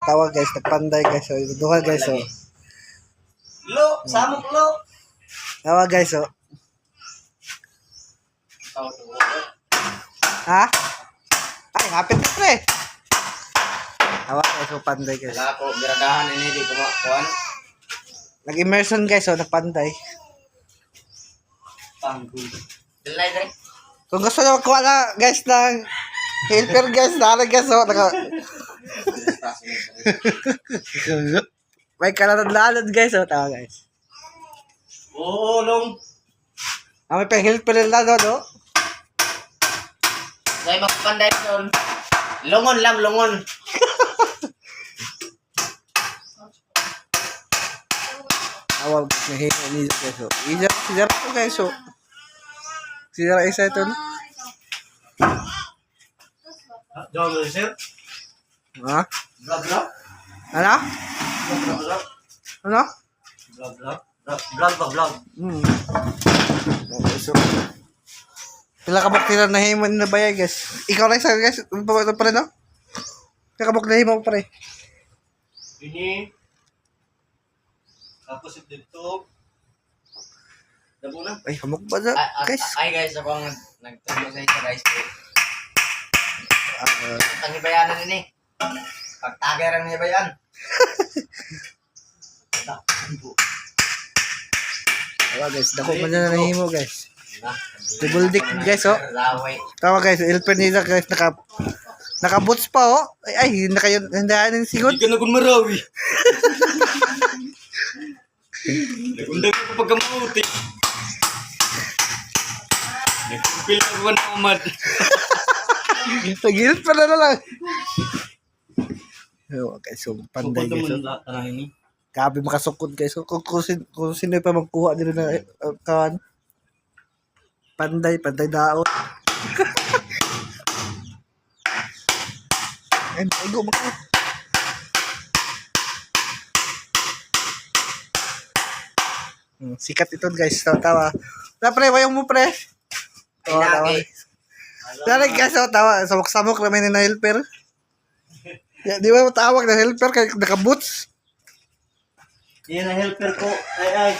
Tawag guys, nagpanday guys. So, duha guys. So, Lo, samok lo. tawag guys. So, ha? Ay, hapit na pre. Tawag guys, so panday guys. Wala ko, biradahan ini di ko makuan. Nag-immersion guys, so nagpanday. Panggu. Delay dre. Kung gusto nyo magkuha na guys ng helper guys, nara guys, so may kalatad-lalad guys, so tawag guys. Oh, long. May pa helper nila doon, no? Dahil magpanday doon. Longon lang, longon. Tawag na helper nila guys, so. Sidara po guys, so. Sidara isa ito, no? Jom sir. Ha? Vlog vlog. Ano? Vlog vlog. Ano? Vlog vlog. Vlog vlog. Okay, so. Pila kabok nila na himon na bayay guys. Ikaw lang sa guys. Ano pa rin, no? Pila kabok na himon pa rin. Ini. Tapos dito. Dabo na. Ay, hamok ba na? Guys. Ay guys, ako ang nagtulong sa inyo guys. Ang ibayanan ini. Pagtagiran ni bayan. Awa guys, dako man na nahimo guys. Double dick guys, oh. Laway. Tawa guys, helper nila guys, naka-boots pa, oh. Ay, hindi na yung sigot. Hindi ka na kung marawi. Nagundang ko pagkamuti. Nagpil ako na umad. Nag-helper na lang. Oh, guys, so panday guys. So. Grabe makasukod guys. So, kung sino pa magkuha nila na kawan. Panday daot. Ay, go maka. Sikat ito guys. Tawa. Pre, wayong mo pre. Oh, tawa. Dali guys, tawa. Samok-samok naman na helper. Di ba matawag na helper kay naka-boots? Yan ang helper ko. Ay.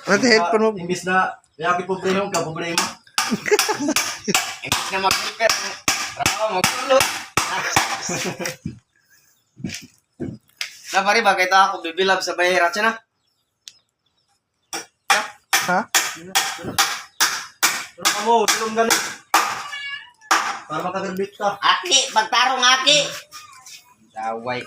Ano helper mo? Imbis na yaki problema ka, problema. Imbis na mag-helper. Rawa, mag-tulog. Napari ba, kita ako bibilab sa bayarat siya na? Ha? Ano ka mo? Tulong ganun. Para makagarbit ka. Aki! Magtarong aki! Daway.